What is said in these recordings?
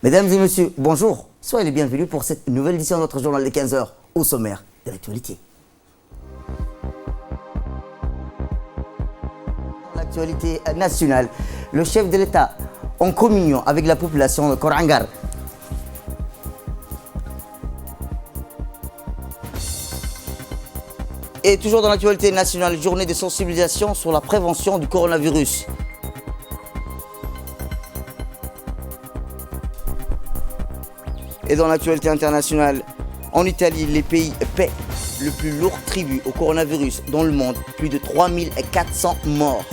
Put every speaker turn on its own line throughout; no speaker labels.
Mesdames et messieurs, bonjour. Soyez les bienvenus pour cette nouvelle édition de notre journal des 15h au sommaire de l'actualité. Dans l'actualité nationale, le chef de l'État en communion avec la population de Korangar. Et toujours dans l'actualité nationale, journée de sensibilisation sur la prévention du coronavirus. Et dans l'actualité internationale, en Italie, les pays paient le plus lourd tribut au coronavirus dans le monde, plus de 3400 morts.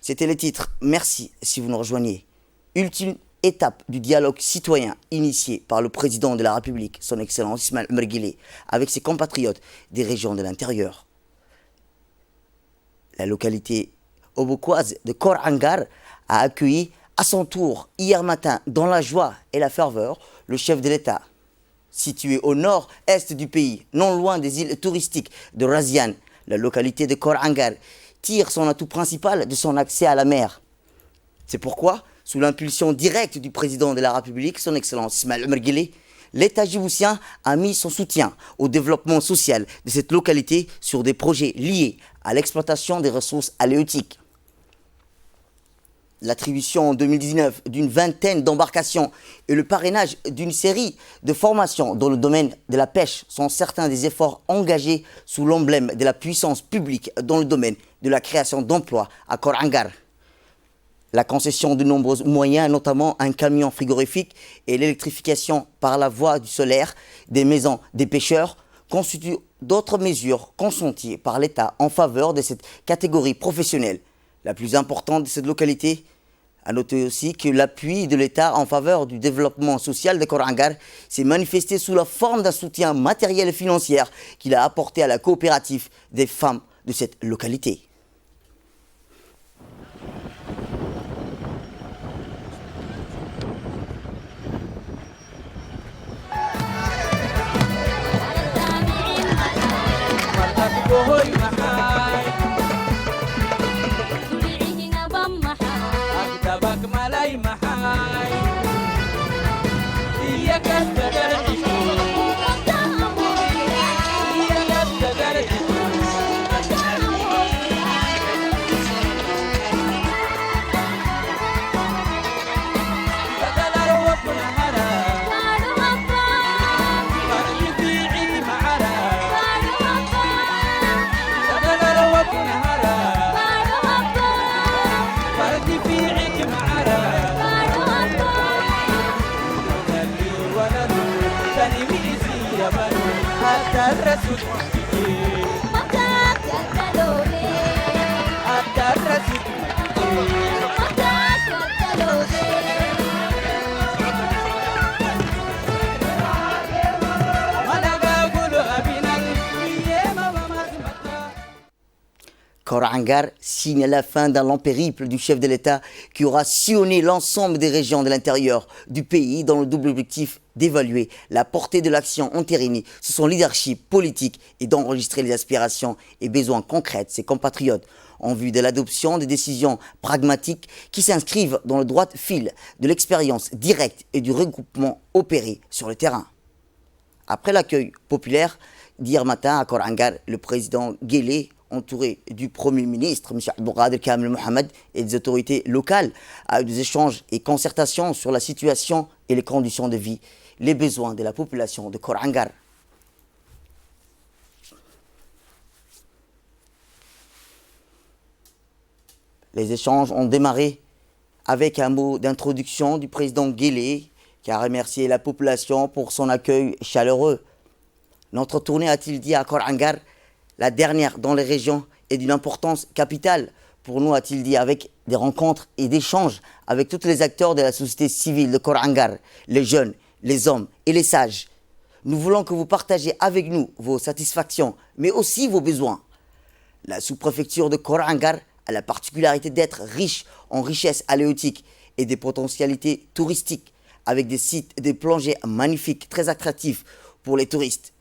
C'était les titres. Merci si vous nous rejoignez. Ultime étape du dialogue citoyen initié par le président de la République, son Excellence Ismaël Omar Guelleh, avec ses compatriotes des régions de l'intérieur. La localité aubocoise de Korangar a accueilli à son tour, hier matin, dans la joie et la ferveur, le chef de l'État. Situé au nord-est du pays, non loin des îles touristiques de Raziane, la localité de Korangar tire son atout principal de son accès à la mer. C'est pourquoi, sous l'impulsion directe du président de la République, son Excellence Ismaël Omar Guelleh, l'État djiboutien a mis son soutien au développement social de cette localité sur des projets liés à l'exploitation des ressources halieutiques. L'attribution en 2019 d'une vingtaine d'embarcations et le parrainage d'une série de formations dans le domaine de la pêche sont certains des efforts engagés sous l'emblème de la puissance publique dans le domaine de la création d'emplois à Korangar. La concession de nombreux moyens, notamment un camion frigorifique et l'électrification par la voie du solaire des maisons des pêcheurs, constituent d'autres mesures consenties par l'État en faveur de cette catégorie professionnelle. La plus importante de cette localité. À noter aussi que l'appui de l'État en faveur du développement social de Korangar s'est manifesté sous la forme d'un soutien matériel et financier qu'il a apporté à la coopérative des femmes de cette localité. Korangar signe la fin d'un long périple du chef de l'État qui aura sillonné l'ensemble des régions de l'intérieur du pays dans le double objectif d'évaluer la portée de l'action entérinée sous son leadership politique et d'enregistrer les aspirations et besoins concrets de ses compatriotes en vue de l'adoption des décisions pragmatiques qui s'inscrivent dans le droit fil de l'expérience directe et du regroupement opéré sur le terrain. Après l'accueil populaire d'hier matin à Korangar, le président Guelleh, entouré du Premier ministre, M. Abdelkader Kamel Mohamed, et des autorités locales, a eu des échanges et concertations sur la situation et les conditions de vie, les besoins de la population de Korangar. Les échanges ont démarré avec un mot d'introduction du président Guelleh, qui a remercié la population pour son accueil chaleureux. Notre tournée, a-t-il dit, à Korangar, la dernière dans les régions, est d'une importance capitale pour nous, a-t-il dit, avec des rencontres et d'échanges avec tous les acteurs de la société civile de Korangar, les jeunes, les hommes et les sages. Nous voulons que vous partagiez avec nous vos satisfactions, mais aussi vos besoins. La sous-préfecture de Korangar a la particularité d'être riche en richesses halieutiques et des potentialités touristiques, avec des sites et des plongées magnifiques, très attractifs pour les touristes.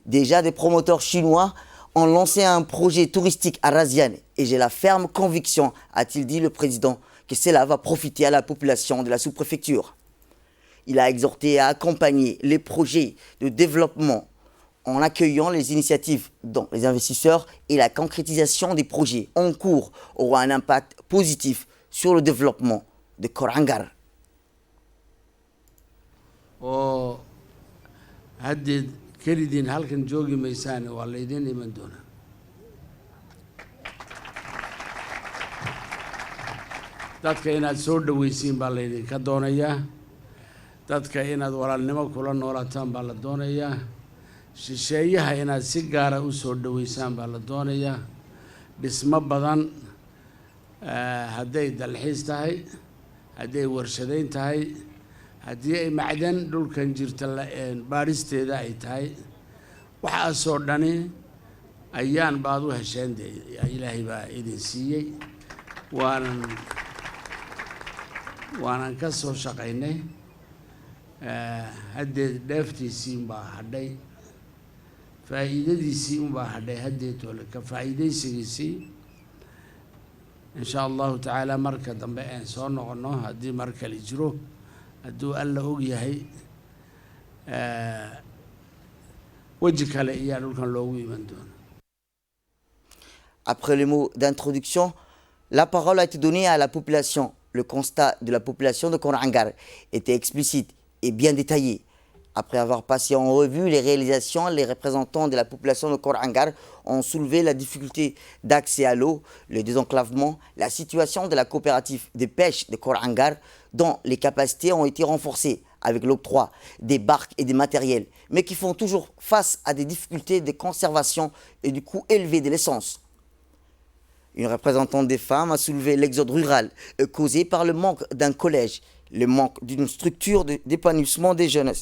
Déjà, des promoteurs chinois ont lancé un projet touristique à Raziane et j'ai la ferme conviction, a-t-il dit le président, que cela va profiter à la population de la sous-préfecture. Il a exhorté à accompagner les projets de développement en accueillant les initiatives dont les investisseurs et la concrétisation des projets en cours aura un impact positif sur le développement de Korangar.
oo haddii kelidiin halkan joogi maysaan waa laydin iman doonaa dadka inaad soo dhawaysiin baa laydinka doonayaa dadka inaad walaalnimo kula noolaataan baa la doonayaa shisheeyaha inaad si gaara u soo dhawaysaan baa la doonayaa dhismo badan hadday dalxiis tahay hadday warshadayn tahay haddii ay macdan dhulkan jirta baadhisteeda ay tahay waxaasoo dhani ayaan baad u hesheen dee ilaahay baa idin siiyey waanan ka soo shaqaynay haddee dheeftiisii unbaa hadhay faa'iidadiisii unbaa hadhay haddeetole ka faa'iidaysigiisii in sha allahu tacaala marka dambe aan soo noqono haddii mar kale jiro hadduu alla og yahay weji kale iyaa dhulkan loogu iman doona.
Après le mot d'introduction, la parole a été donnée à la population. Le constat de la population de Korangar était explicite et bien détaillé. Après avoir passé en revue les réalisations, les représentants de la population de Korangar ont soulevé la difficulté d'accès à l'eau, le désenclavement, la situation de la coopérative de pêche de Korangar, dont les capacités ont été renforcées avec l'octroi des barques et des matériels, mais qui font toujours face à des difficultés de conservation et du coût élevé de l'essence. Une représentante des femmes a soulevé l'exode rural causé par le manque d'un collège, le manque d'une structure d'épanouissement des jeunes.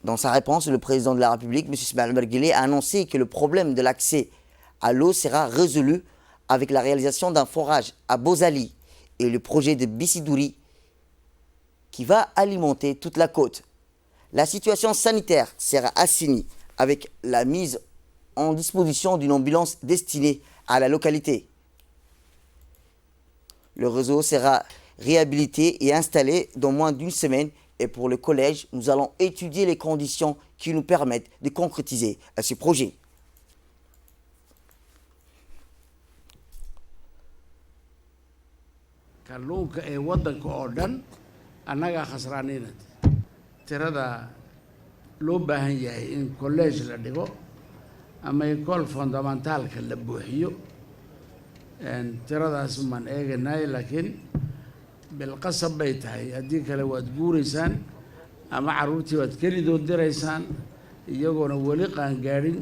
Dans sa réponse, le président de la République, M. Ismaël Omar Guelleh, a annoncé que le problème de l'accès à l'eau sera résolu avec la réalisation d'un forage à Bozali et le projet de Bissidouri qui va alimenter toute la côte. La situation sanitaire sera assainie avec la mise en disposition d'une ambulance destinée à la localité. Le réseau sera réhabilité et installé dans moins d'une semaine. Et pour le collège, nous allons étudier les conditions qui nous permettent de concrétiser ce projet.
kalluunka ee waddanka oo dhan annagaa khasraaniinad tirada loo baahan yahay in college la dhigo ama école fondamentaalka la buuxiyo tiradaas maan eeganay laakiin bilqasab bay tahay haddii kale waad guuraysaan ama carruurtii waad kelidood diraysaan iyagoona weli qaangaadhin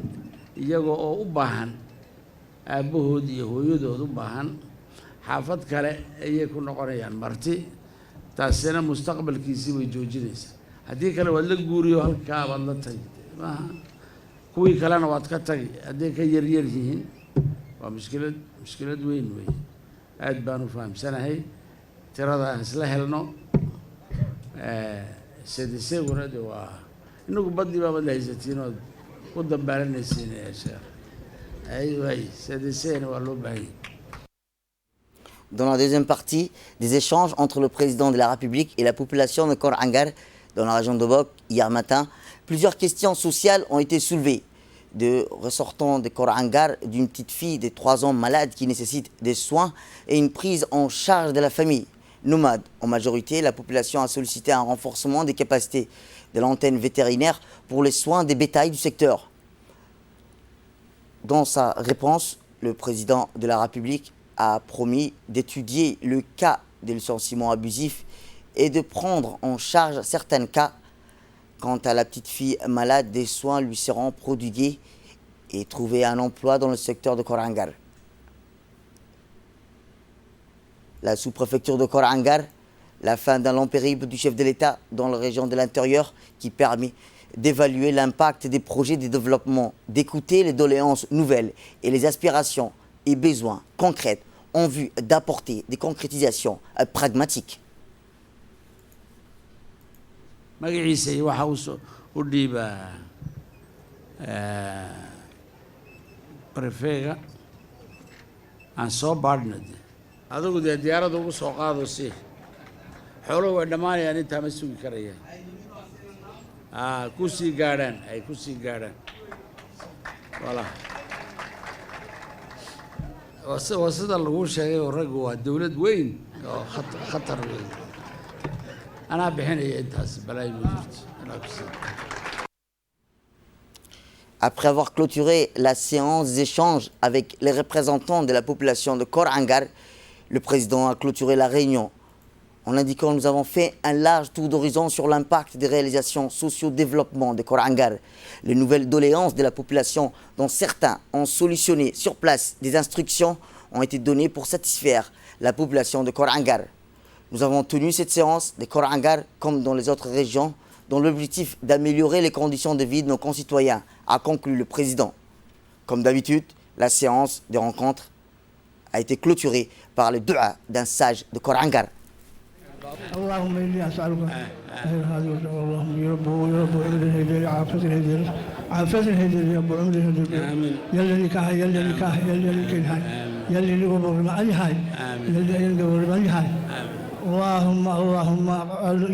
iyagoo oo u baahan aabbahood iyo hooyadood u baahan xaafad kale ayay ku noqonayaan marti taasina mustaqbalkiisii way joojinaysaa haddii kale waad la guuriyo halkaa baad la tagi maaha kuwii kalena waad ka tagi hadday ka yaryar yihiin waa mushkilad weyn weeye aad baan u fahamsanahay tirada isla helno sediseguna de waa inagu badii baabad la haysatiin ood u dambaalanaysiin sheekh aywaay sedisena waa loo baahan yahay.
Dans la deuxième partie, des échanges entre le président de la République et la population de Korangar, dans la région de Bok, hier matin, plusieurs questions sociales ont été soulevées. De ressortants de Korangar, d'une petite fille de 3 ans malade qui nécessite des soins et une prise en charge de la famille. Nomade, en majorité, la population a sollicité un renforcement des capacités de l'antenne vétérinaire pour les soins des bétails du secteur. Dans sa réponse, le président de la République a promis d'étudier le cas de licenciement abusif et de prendre en charge certains cas. Quant à la petite fille malade, des soins lui seront prodigués et trouver un emploi dans le secteur de Korangar. La sous-préfecture de Korangar, la fin d'un long périple du chef de l'État dans la région de l'intérieur qui permet d'évaluer l'impact des projets de développement, d'écouter les doléances nouvelles et les aspirations et besoins concrets en vue d'apporter des concrétisations pragmatiques.
magaciisa iyo waxa u dhiibaa prefega aan soo baadhnay adigu dee diyaarada ugu soo qaado si xooluhu way dhammaanayaan intaa ma sugi karayaan ku sii gaadhaan ay ku sii gaadhaan wala waa sida lagu sheegay oo raggu waa dawlad weyn oo khatar weyn anaa bixinaya intaas balay ma jirto anaa ku sii.
Après avoir clôturé la séance d'échange avec les représentants de la population de Kor Angar, le président a clôturé la réunion en indiquant que nous avons fait un large tour d'horizon sur l'impact des réalisations socio-développement de Kor Angar, les nouvelles doléances de la population dont certains ont solutionné sur place des instructions ont été données pour satisfaire la population de Kor Angar. Nous avons tenu cette séance de Kor Angar comme dans les autres régions dans l'objectif d'améliorer les conditions de vie de nos concitoyens, a conclu le président. Comme d'habitude, la séance de rencontre a été clôturée par le dua d'un sage de Kor Angar.
اللهم اني اسالك خير هذه اللهم يا رب الهدي عافيه الهدي يا رب الهدي يا اللي كاه يا اللي كاه يا اللي كاه يا اللي قبر ما اي هاي يا اللي قبر ما اي هاي اللهم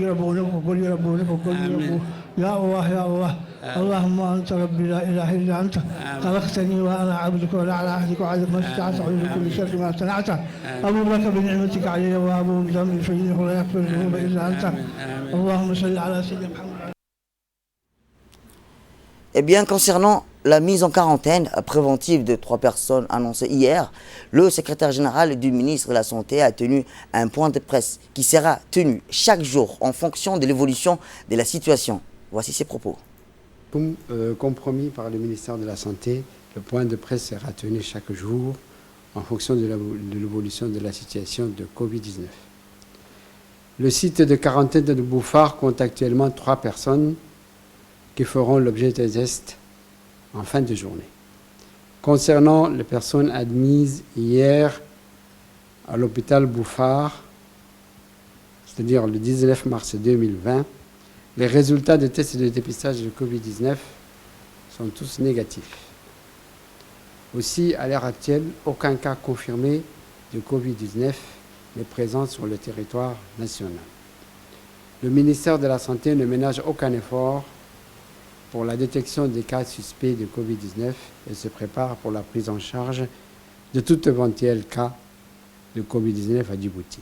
يا رب وقل يا رب وقل يا رب يا الله يا الله اللهم انت ربي لا اله الا انت خلقتني وانا عبدك ولا على عهدك وعهدك ما استطعت اعوذ بكل شر ما صنعته ابو لك بنعمتك علي وابو بذنبي فانه لا يغفر الذنوب الا انت اللهم صل على سيدنا محمد.
Eh bien, concernant la mise en quarantaine préventive de 3 personnes annoncée hier, le secrétaire général du ministre de la Santé a tenu un point de presse qui sera tenu chaque jour en fonction de l'évolution de la situation. Voici ses propos.
Comme compromis par le ministère de la Santé, le point de presse sera tenu chaque jour en fonction de l'évolution de la situation de Covid-19. Le site de quarantaine de Bouffar compte actuellement 3 personnes qui feront l'objet des tests en fin de journée. Concernant les personnes admises hier à l'hôpital Bouffar, c'est-à-dire le 19 mars 2020, les résultats des tests de dépistage de Covid-19 sont tous négatifs. Aussi, à l'heure actuelle, aucun cas confirmé de Covid-19 n'est présent sur le territoire national. Le ministère de la Santé ne ménage aucun effort pour la détection des cas suspects de Covid-19 et se prépare pour la prise en charge de tout éventuel cas de Covid-19 à Djibouti,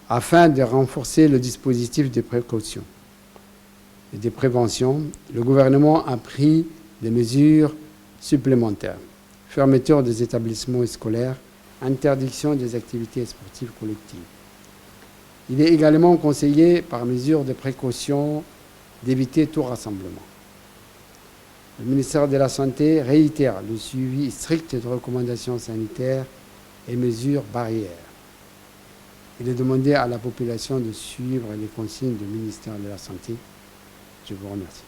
afin de renforcer le dispositif de précaution et de prévention. Le gouvernement a pris des mesures supplémentaires: fermeture des établissements scolaires, interdiction des activités sportives collectives. Il est également conseillé, par mesure de précaution, d'éviter tout rassemblement. Le ministère de la Santé réitère le suivi strict des recommandations sanitaires et mesures barrières. Il est demandé à la population de suivre les consignes du ministère de la Santé. Je vous remercie.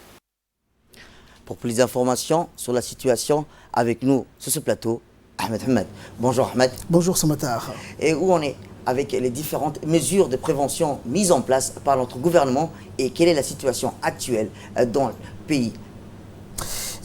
Pour plus d'informations sur la situation, avec nous sur ce plateau, Ahmed Hamad. Bonjour Ahmed.
Bonjour Samatar.
Et où on est avec les différentes mesures de prévention mises en place par notre gouvernement et quelle est la situation actuelle dans le pays?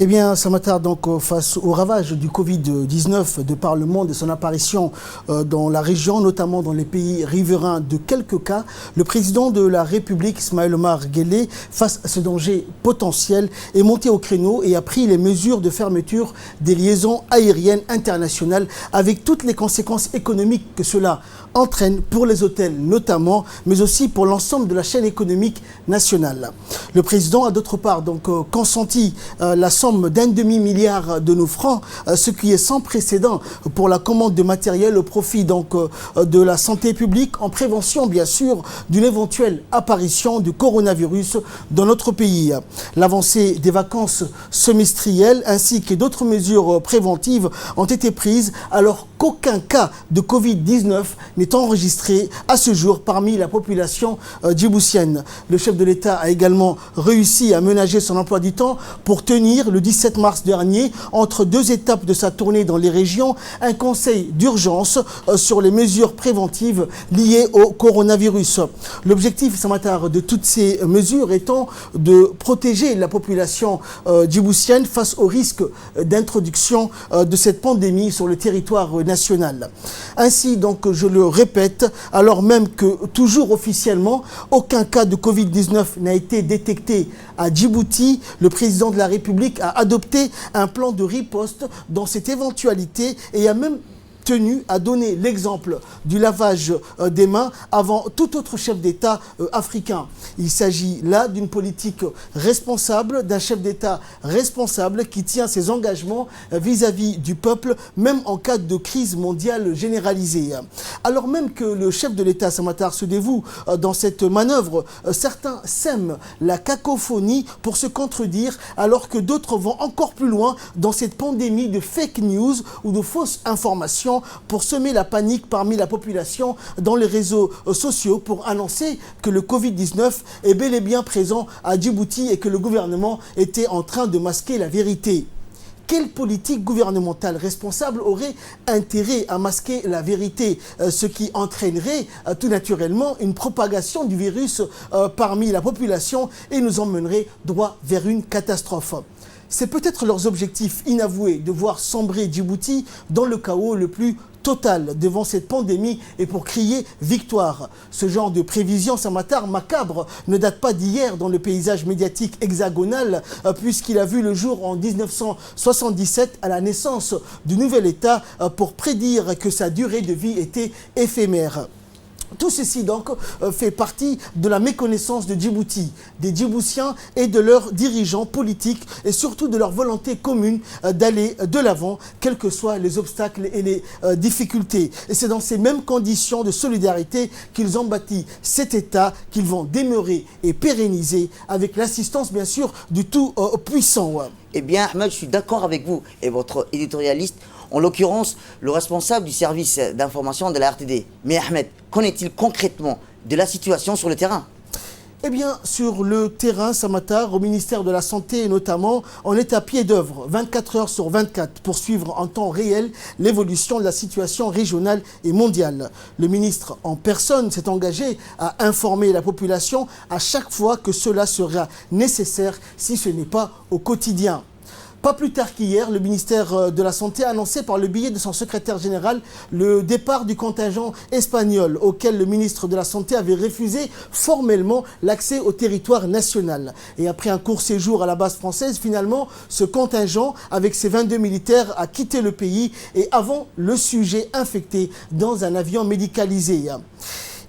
Eh bien, Samatar, donc, face au ravage du Covid-19 de par le monde et son apparition dans la région, notamment dans les pays riverains de quelques cas, le président de la République, Ismaël Omar Guelleh, face à ce danger potentiel, est monté au créneau et a pris les mesures de fermeture des liaisons aériennes internationales avec toutes les conséquences économiques que cela entraîne pour les hôtels notamment, mais aussi pour l'ensemble de la chaîne économique nationale. Le président a d'autre part donc consenti la somme d'1,5 milliard de nos francs, ce qui est sans précédent pour la commande de matériel au profit donc de la santé publique en prévention bien sûr d'une éventuelle apparition du coronavirus dans notre pays. L'avancée des vacances semestrielles ainsi que d'autres mesures préventives ont été prises alors qu'aucun cas de Covid-19 n'est enregistré à ce jour parmi la population djiboutienne. Le chef de l'État a également réussi à ménager son emploi du temps pour tenir le 17 mars dernier, entre deux étapes de sa tournée dans les régions, un conseil d'urgence sur les mesures préventives liées au coronavirus. L'objectif, Samatar, de toutes ces mesures étant de protéger la population djiboutienne face au risque d'introduction de cette pandémie sur le territoire national. Ainsi, donc, je le répète, alors même que toujours officiellement, aucun cas de Covid-19 n'a été détecté à Djibouti, le président de la République a adopté un plan de riposte dans cette éventualité et a même tenu à donner l'exemple du lavage des mains avant tout autre chef d'État africain. Il s'agit là d'une politique responsable, d'un chef d'État responsable qui tient ses engagements vis-à-vis du peuple, même en cas de crise mondiale généralisée. Alors même que le chef de l'État, Samatar, se dévoue dans cette manœuvre, certains sèment la cacophonie pour se contredire, alors que d'autres vont encore plus loin dans cette pandémie de fake news ou de fausses informations pour semer la panique parmi la population dans les réseaux sociaux pour annoncer que le Covid-19 est bel et bien présent à Djibouti et que le gouvernement était en train de masquer la vérité. Quelle politique gouvernementale responsable aurait intérêt à masquer la vérité, ce qui entraînerait tout naturellement une propagation du virus parmi la population et nous emmènerait droit vers une catastrophe? C'est peut-être leurs objectifs inavoués de voir sombrer Djibouti dans le chaos le plus total devant cette pandémie et pour crier victoire. Ce genre de prévision, Samatar, macabre, ne date pas d'hier dans le paysage médiatique hexagonal puisqu'il a vu le jour en 1977 à la naissance du nouvel État pour prédire que sa durée de vie était éphémère. Tout ceci donc fait partie de la méconnaissance de Djibouti, des Djiboutiens et de leurs dirigeants politiques et surtout de leur volonté commune d'aller de l'avant, quels que soient les obstacles et les difficultés. Et c'est dans ces mêmes conditions de solidarité qu'ils ont bâti cet État qu'ils vont demeurer et pérenniser avec l'assistance bien sûr du tout-puissant.
Eh bien, Ahmed, je suis d'accord avec vous et votre éditorialiste, en l'occurrence le responsable du service d'information de la RTD. Mais Ahmed, qu'en est-il concrètement de la situation sur le terrain?
Eh bien, sur le terrain, Samatar, au ministère de la Santé notamment, on est à pied d'œuvre, 24 heures sur 24, pour suivre en temps réel l'évolution de la situation régionale et mondiale. Le ministre en personne s'est engagé à informer la population à chaque fois que cela sera nécessaire, si ce n'est pas au quotidien. Pas plus tard qu'hier, le ministère de la Santé a annoncé par le biais de son secrétaire général le départ du contingent espagnol auquel le ministre de la Santé avait refusé formellement l'accès au territoire national. Et après un court séjour à la base française, finalement, ce contingent, avec ses 22 militaires, a quitté le pays et avant le sujet infecté dans un avion médicalisé.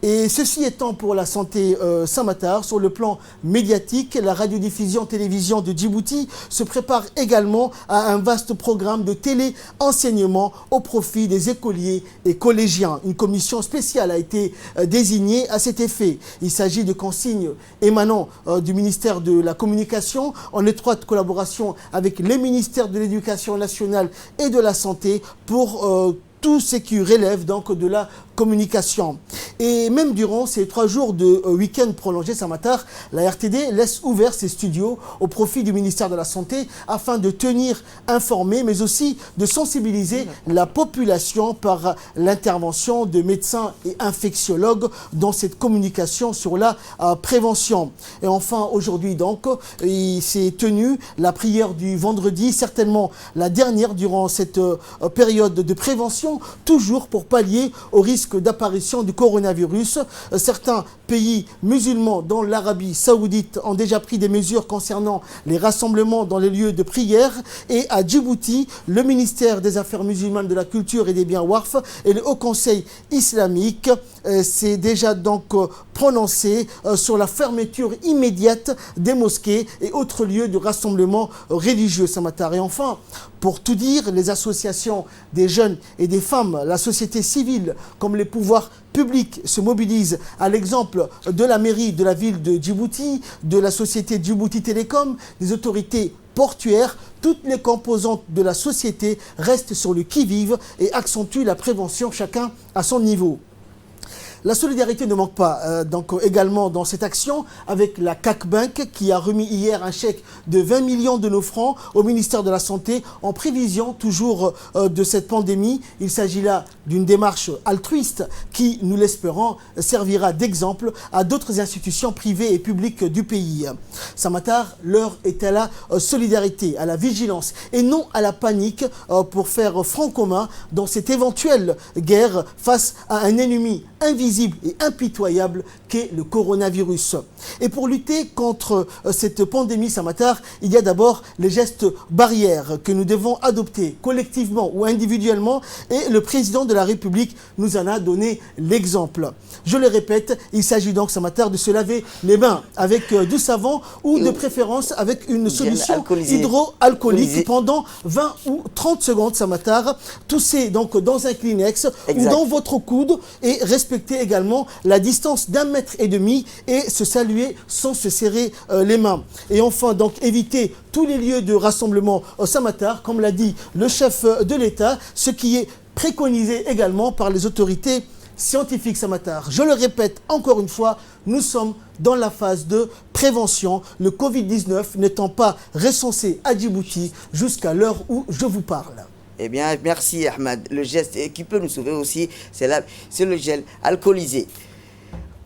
Et ceci étant pour la santé Samatar, sur le plan médiatique, la radiodiffusion-télévision de Djibouti se prépare également à un vaste programme de télé-enseignement au profit des écoliers et collégiens. Une commission spéciale a été désignée à cet effet. Il s'agit de consignes émanant du ministère de la Communication en étroite collaboration avec les ministères de l'Éducation nationale et de la Santé pour tout ce qui relève donc de la communication. Et même durant ces 3 jours de week-end prolongé Samatar, la RTD laisse ouvert ses studios au profit du ministère de la Santé afin de tenir informé, mais aussi de sensibiliser la population par l'intervention de médecins et infectiologues dans cette communication sur la prévention. Et enfin, aujourd'hui donc, il s'est tenu la prière du vendredi, certainement la dernière durant cette période de prévention, toujours pour pallier au risque d'apparition du coronavirus. Certains pays musulmans, dont l'Arabie Saoudite, ont déjà pris des mesures concernant les rassemblements dans les lieux de prière. Et à Djibouti, le ministère des Affaires musulmanes, de la Culture et des Biens Waqf et le Haut Conseil islamique s'est déjà donc prononcé sur la fermeture immédiate des mosquées et autres lieux de rassemblement religieux, Samatar. Et enfin, pour tout dire, les associations des jeunes et des femmes, la société civile, comme les pouvoirs publics se mobilisent à l'exemple de la mairie de la ville de Djibouti, de la société Djibouti Télécom, des autorités portuaires. Toutes les composantes de la société restent sur le qui-vive et accentuent la prévention, chacun à son niveau. La solidarité ne manque pas donc également dans cette action avec la CAC Bank qui a remis hier un chèque de 20 millions de nos francs au ministère de la Santé en prévision toujours de cette pandémie. Il s'agit là d'une démarche altruiste qui, nous l'espérons, servira d'exemple à d'autres institutions privées et publiques du pays. Samatar, l'heure est à la solidarité, à la vigilance et non à la panique pour faire front commun dans cette éventuelle guerre face à un ennemi invisible et impitoyable qu'est le coronavirus. Et pour lutter contre cette pandémie, Samatar, il y a d'abord les gestes barrières que nous devons adopter collectivement ou individuellement et le président de la République nous en a donné l'exemple. Je le répète, il s'agit donc, Samatar, de se laver les mains avec du savon ou de préférence avec une solution hydroalcoolique pendant 20 ou 30 secondes, Samatar. Tousser donc dans un Kleenex ou dans votre coude et respecter également la distance d'1,5 mètre et se saluer sans se serrer les mains. Et enfin, donc, éviter tous les lieux de rassemblement au Samatar, comme l'a dit le chef de l'État, ce qui est préconisé également par les autorités scientifiques, Samatar. Je le répète encore une fois, nous sommes dans la phase de prévention, le Covid-19 n'étant pas recensé à Djibouti jusqu'à l'heure où je vous parle.
Eh bien, merci Ahmed. Le geste qui peut nous sauver aussi, c'est le gel alcoolisé.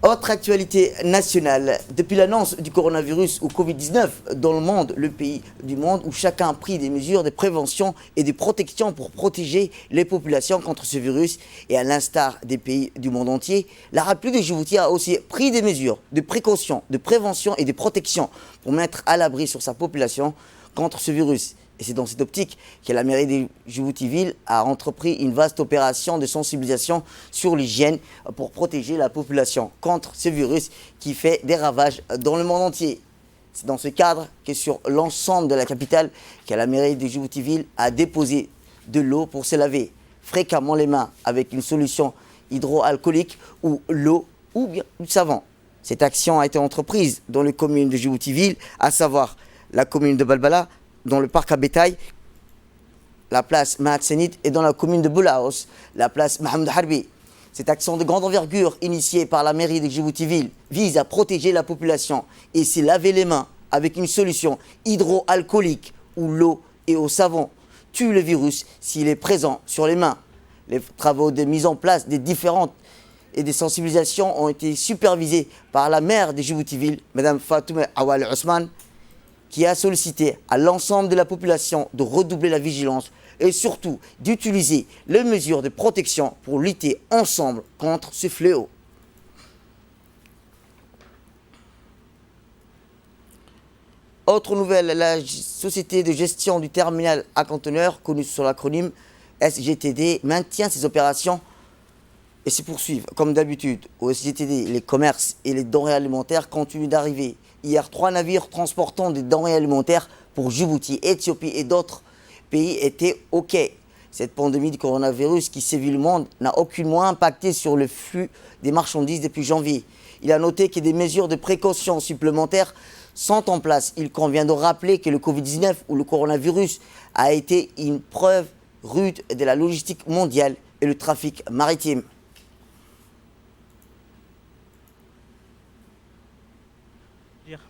Autre actualité nationale, depuis l'annonce du coronavirus ou Covid-19 dans le monde, le pays du monde où chacun a pris des mesures de prévention et de protection pour protéger les populations contre ce virus, et à l'instar des pays du monde entier, la République de Djibouti a aussi pris des mesures de précaution, de prévention et de protection pour mettre à l'abri sur sa population contre ce virus. Et c'est dans cette optique que la mairie de Djibouti-Ville a entrepris une vaste opération de sensibilisation sur l'hygiène pour protéger la population contre ce virus qui fait des ravages dans le monde entier. C'est dans ce cadre que sur l'ensemble de la capitale, que la mairie de Djibouti-Ville a déposé de l'eau pour se laver fréquemment les mains avec une solution hydroalcoolique ou l'eau ou bien du savon. Cette action a été entreprise dans les communes de Djibouti-Ville, à savoir la commune de Balbala, dans le parc à bétail, la place Mahat Senit, et dans la commune de Boulaos, la place Mohamed Harbi. Cette action de grande envergure initiée par la mairie de Djibouti-Ville vise à protéger la population et s'y laver les mains avec une solution hydroalcoolique où l'eau et au savon tuent le virus s'il est présent sur les mains. Les travaux de mise en place des différentes et des sensibilisations ont été supervisés par la maire de Djibouti-Ville, Mme Fatouma Awal Ousmane, qui a sollicité à l'ensemble de la population de redoubler la vigilance et surtout d'utiliser les mesures de protection pour lutter ensemble contre ce fléau. Autre nouvelle, la société de gestion du terminal à conteneurs, connue sous l'acronyme SGTD, maintient ses opérations et se poursuivent. Comme d'habitude, au SGTD, les commerces et les denrées alimentaires continuent d'arriver. Hier, 3 navires transportant des denrées alimentaires pour Djibouti, Éthiopie et d'autres pays étaient au quai. Cette pandémie du coronavirus qui sévit le monde n'a aucunement impacté sur le flux des marchandises depuis janvier. Il a noté que des mesures de précaution supplémentaires sont en place. Il convient de rappeler que le Covid-19 ou le coronavirus a été une preuve rude de la logistique mondiale et le trafic maritime.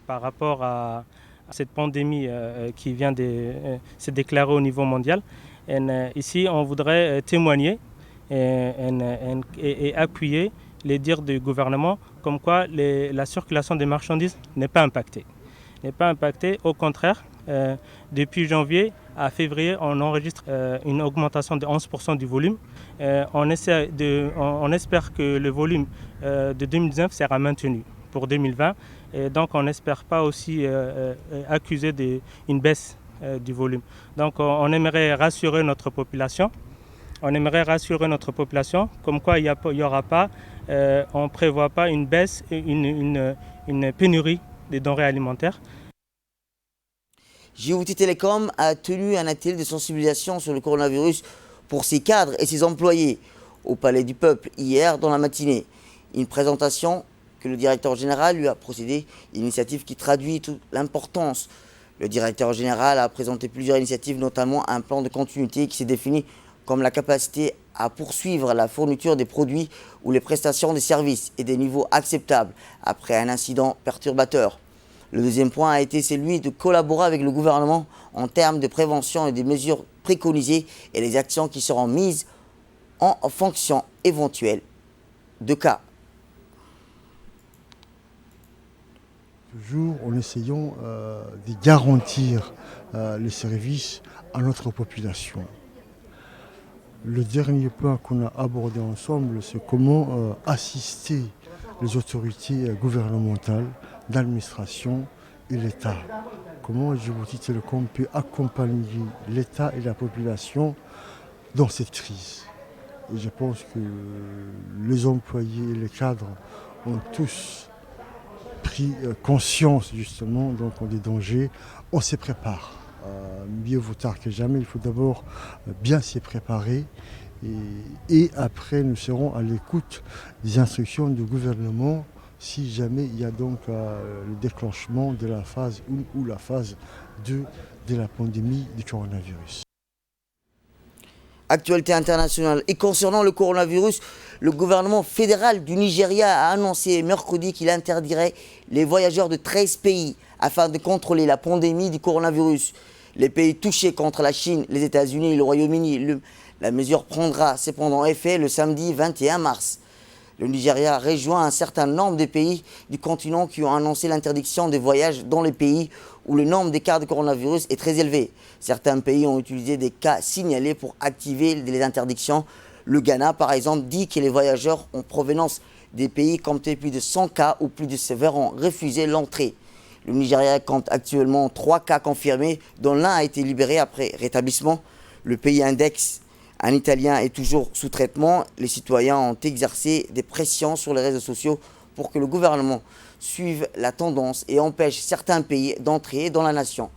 Par rapport à cette pandémie qui vient de se déclarer au niveau mondial, ici on voudrait témoigner et appuyer les dires du gouvernement comme quoi la circulation des marchandises n'est pas impactée. Au contraire, depuis janvier à février, on enregistre une augmentation de 11% du volume. On espère que le volume de 2019 sera maintenu pour 2020. Et donc on n'espère pas aussi accuser une baisse du volume. Donc on aimerait rassurer notre population. Comme quoi il n'y aura pas, on ne prévoit pas une baisse, une pénurie des denrées alimentaires.
Djibouti Télécom a tenu un atelier de sensibilisation sur le coronavirus pour ses cadres et ses employés au Palais du Peuple hier dans la matinée. Une présentation que le directeur général lui a procédé, une initiative qui traduit toute l'importance. Le directeur général a présenté plusieurs initiatives, notamment un plan de continuité qui s'est défini comme la capacité à poursuivre la fourniture des produits ou les prestations des services et des niveaux acceptables après un incident perturbateur. Le deuxième point a été celui de collaborer avec le gouvernement en termes de prévention et des mesures préconisées et les actions qui seront mises en fonction éventuelle de cas.
Toujours en essayant de garantir les services à notre population. Le dernier point qu'on a abordé ensemble, c'est comment assister les autorités gouvernementales, l'administration et l'État. Comment Djibouti Telecom peut accompagner l'État et la population dans cette crise. Et je pense que les employés et les cadres ont tous pris conscience justement donc, des dangers. On se prépare. Mieux vaut tard que jamais. Il faut d'abord bien s'y préparer. Et après, nous serons à l'écoute des instructions du gouvernement si jamais il y a donc le déclenchement de la phase 1 ou la phase 2 de la pandémie du coronavirus.
Actualité internationale. Et concernant le coronavirus, le gouvernement fédéral du Nigeria a annoncé mercredi qu'il interdirait les voyageurs de 13 pays afin de contrôler la pandémie du coronavirus. Les pays touchés contre la Chine, les États-Unis et le Royaume-Uni, la mesure prendra cependant effet le samedi 21 mars. Le Nigeria rejoint un certain nombre de pays du continent qui ont annoncé l'interdiction des voyages dans les pays où le nombre des cas de coronavirus est très élevé. Certains pays ont utilisé des cas signalés pour activer les interdictions. Le Ghana, par exemple, dit que les voyageurs en provenance des pays comptant plus de 100 cas ou plus de se verront refuser l'entrée. Le Nigeria compte actuellement 3 cas confirmés, dont l'un a été libéré après rétablissement. Le pays index, un Italien, est toujours sous traitement. Les citoyens ont exercé des pressions sur les réseaux sociaux pour que le gouvernement suive la tendance et empêche certains pays d'entrer dans la nation.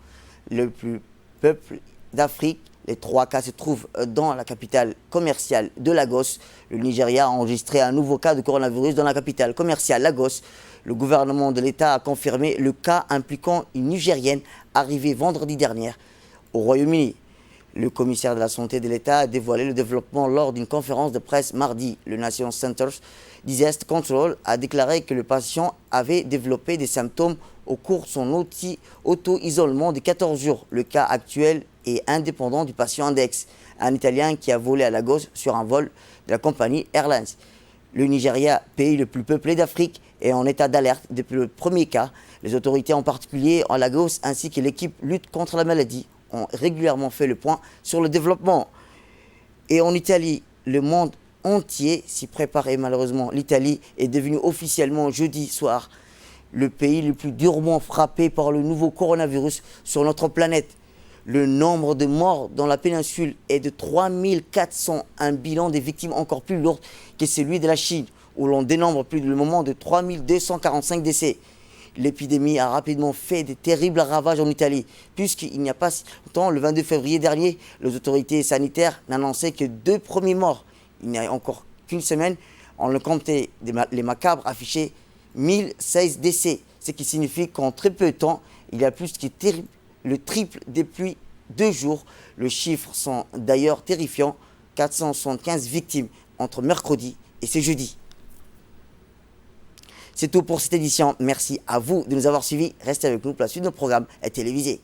Le plus peuple d'Afrique, les 3 cas se trouvent dans la capitale commerciale de Lagos. Le Nigeria a enregistré un nouveau cas de coronavirus dans la capitale commerciale Lagos. Le gouvernement de l'État a confirmé le cas impliquant une Nigérienne arrivée vendredi dernier au Royaume-Uni. Le commissaire de la santé de l'État a dévoilé le développement lors d'une conférence de presse mardi. Le National Centers Disaster Control a déclaré que le patient avait développé des symptômes au cours de son auto-isolement de 14 jours. Le cas actuel est indépendant du patient index, un Italien qui a volé à Lagos sur un vol de la compagnie Airlines. Le Nigeria, pays le plus peuplé d'Afrique, est en état d'alerte depuis le premier cas. Les autorités, en particulier en Lagos, ainsi que l'équipe lutte contre la maladie, ont régulièrement fait le point sur le développement. Et en Italie, le monde entier s'y prépare et malheureusement, l'Italie est devenue officiellement jeudi soir le pays le plus durement frappé par le nouveau coronavirus sur notre planète. Le nombre de morts dans la péninsule est de 3400, un bilan des victimes encore plus lourd que celui de la Chine, où l'on dénombre plus le moment de 3245 décès. L'épidémie a rapidement fait de terribles ravages en Italie, puisqu'il n'y a pas si longtemps, le 22 février dernier, les autorités sanitaires n'annonçaient que 2 premiers morts. Il n'y a encore qu'une semaine, on le comptait, les macabres affichaient 1016 décès, ce qui signifie qu'en très peu de temps, il y a plus que le triple depuis 2 jours. Les chiffres sont d'ailleurs terrifiants, 475 victimes entre mercredi et ce jeudi. C'est tout pour cette édition. Merci à vous de nous avoir suivis. Restez avec nous pour la suite de nos programmes télévisés.